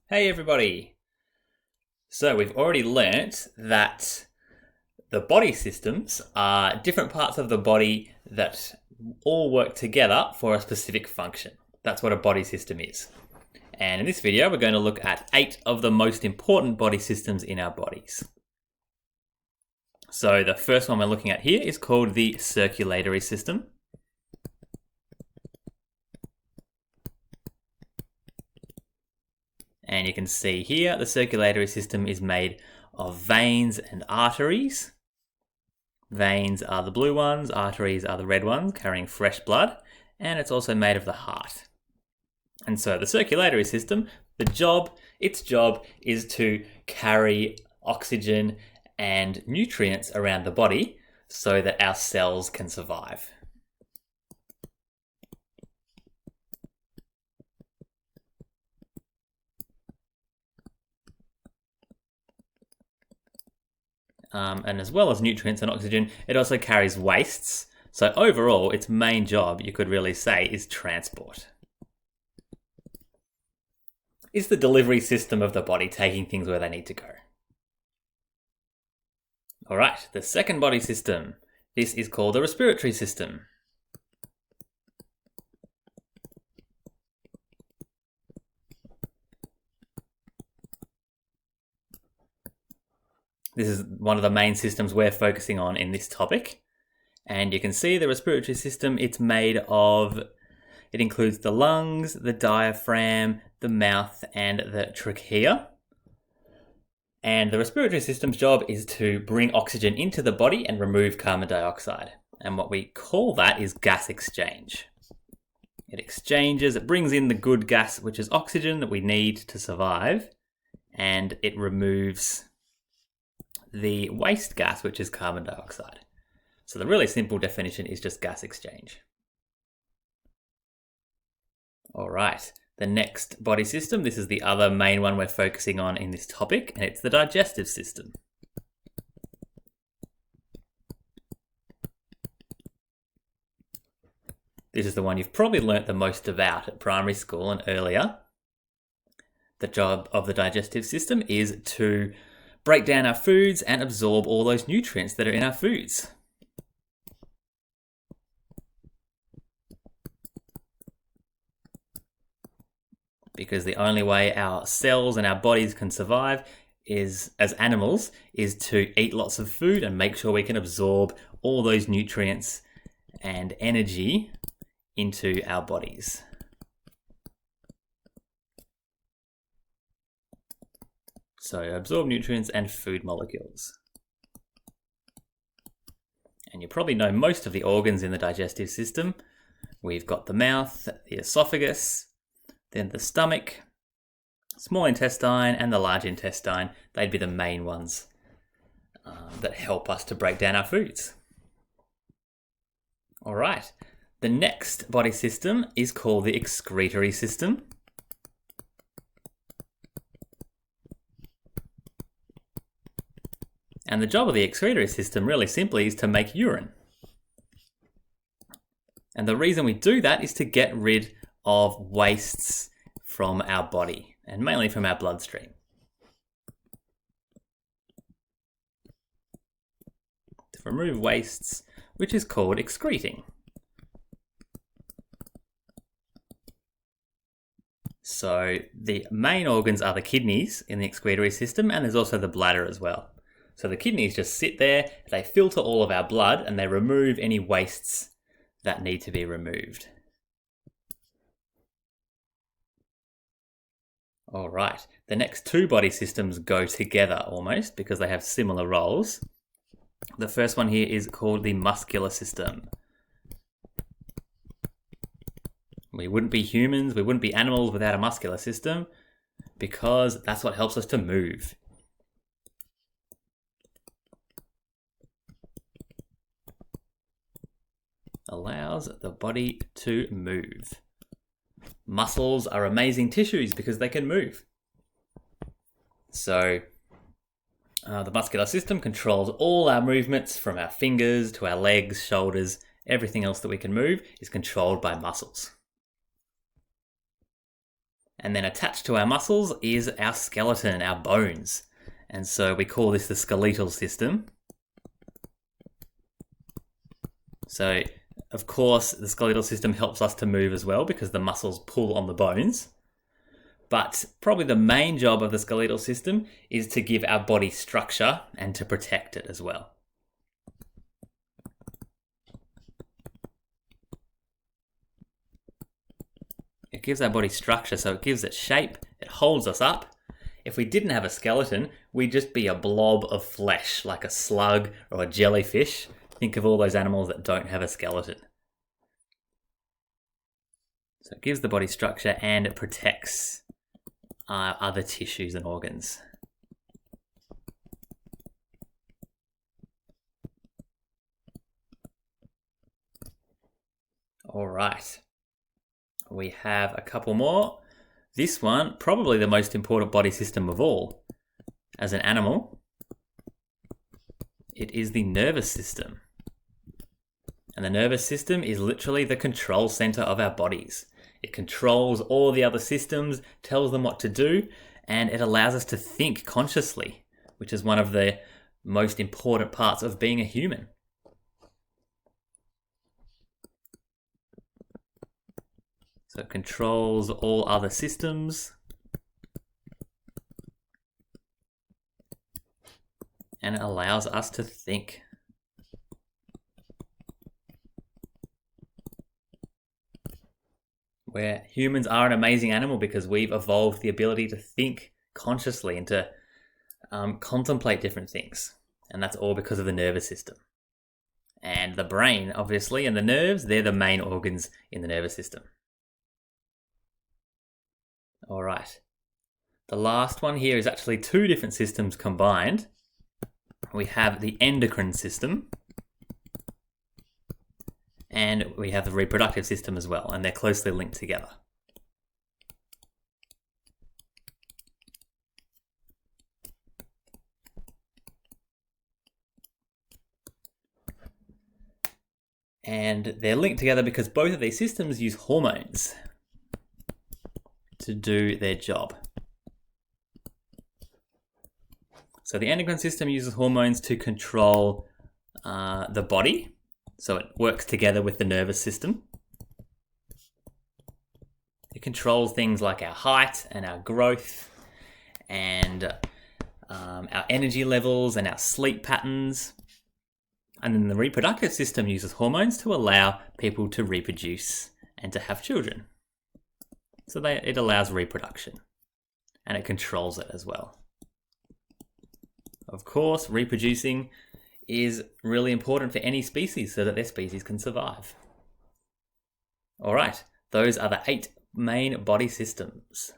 Hey everybody! So we've already learnt that the body systems are different parts of the body that all work together for a specific function. That's what a body system is. And in this video we're going to look at 8 of the most important body systems in our bodies. So the first one we're looking at here is called the circulatory system. And you can see here the circulatory system is made of veins and arteries. Veins are the blue ones, arteries are the red ones carrying fresh blood, and it's also made of the heart. And so the circulatory system, its job is to carry oxygen and nutrients around the body so that our cells can survive. And as well as nutrients and oxygen, it also carries wastes. So overall, its main job, you could really say, is transport. It's the delivery system of the body, taking things where they need to go. Alright, the second body system. This is called the respiratory system. This is one of the main systems we're focusing on in this topic. And you can see the respiratory system, it includes the lungs, the diaphragm, the mouth, and the trachea. And the respiratory system's job is to bring oxygen into the body and remove carbon dioxide. And what we call that is gas exchange. It brings in the good gas, which is oxygen that we need to survive, and it removes the waste gas, which is carbon dioxide. So the really simple definition is just gas exchange. All right, the next body system, this is the other main one we're focusing on in this topic, and it's the digestive system. This is the one you've probably learnt the most about at primary school and earlier. The job of the digestive system is to break down our foods and absorb all those nutrients that are in our foods. Because the only way our cells and our bodies can survive as animals is to eat lots of food and make sure we can absorb all those nutrients and energy into our bodies. So absorb nutrients and food molecules. And you probably know most of the organs in the digestive system. We've got the mouth, the esophagus, then the stomach, small intestine, and the large intestine. They'd be the main ones that help us to break down our foods. All right, the next body system is called the excretory system. And the job of the excretory system, really simply, is to make urine. And the reason we do that is to get rid of wastes from our body, and mainly from our bloodstream. To remove wastes, which is called excreting. So the main organs are the kidneys in the excretory system, and there's also the bladder as well. So the kidneys just sit there, they filter all of our blood, and they remove any wastes that need to be removed. All right, the next two body systems go together almost because they have similar roles. The first one here is called the muscular system. We wouldn't be humans, we wouldn't be animals without a muscular system because that's what helps us to move. Allows the body to move. Muscles are amazing tissues because they can move. So the muscular system controls all our movements from our fingers to our legs, shoulders, everything else that we can move is controlled by muscles. And then attached to our muscles is our skeleton, our bones. And so we call this the skeletal system. So, of course, the skeletal system helps us to move as well because the muscles pull on the bones. But probably the main job of the skeletal system is to give our body structure and to protect it as well. It gives our body structure, so it gives it shape, it holds us up. If we didn't have a skeleton, we'd just be a blob of flesh, like a slug or a jellyfish. Think of all those animals that don't have a skeleton. So it gives the body structure and it protects other tissues and organs. All right. We have a couple more. This one, probably the most important body system of all. As an animal, it is the nervous system. And the nervous system is literally the control center of our bodies. It controls all the other systems, tells them what to do, and it allows us to think consciously, which is one of the most important parts of being a human. So it controls all other systems. And it allows us to think. Where humans are an amazing animal because we've evolved the ability to think consciously and to contemplate different things. And that's all because of the nervous system. And the brain, obviously, and the nerves, they're the main organs in the nervous system. All right. The last one here is actually two different systems combined. We have the endocrine system and we have the reproductive system as well, and they're closely linked together. And they're linked together because both of these systems use hormones to do their job. So the endocrine system uses hormones to control the body. So it works together with the nervous system. It controls things like our height and our growth and our energy levels and our sleep patterns. And then the reproductive system uses hormones to allow people to reproduce and to have children. So it allows reproduction and it controls it as well. Of course, reproducing is really important for any species so that their species can survive. All right, those are the 8 main body systems.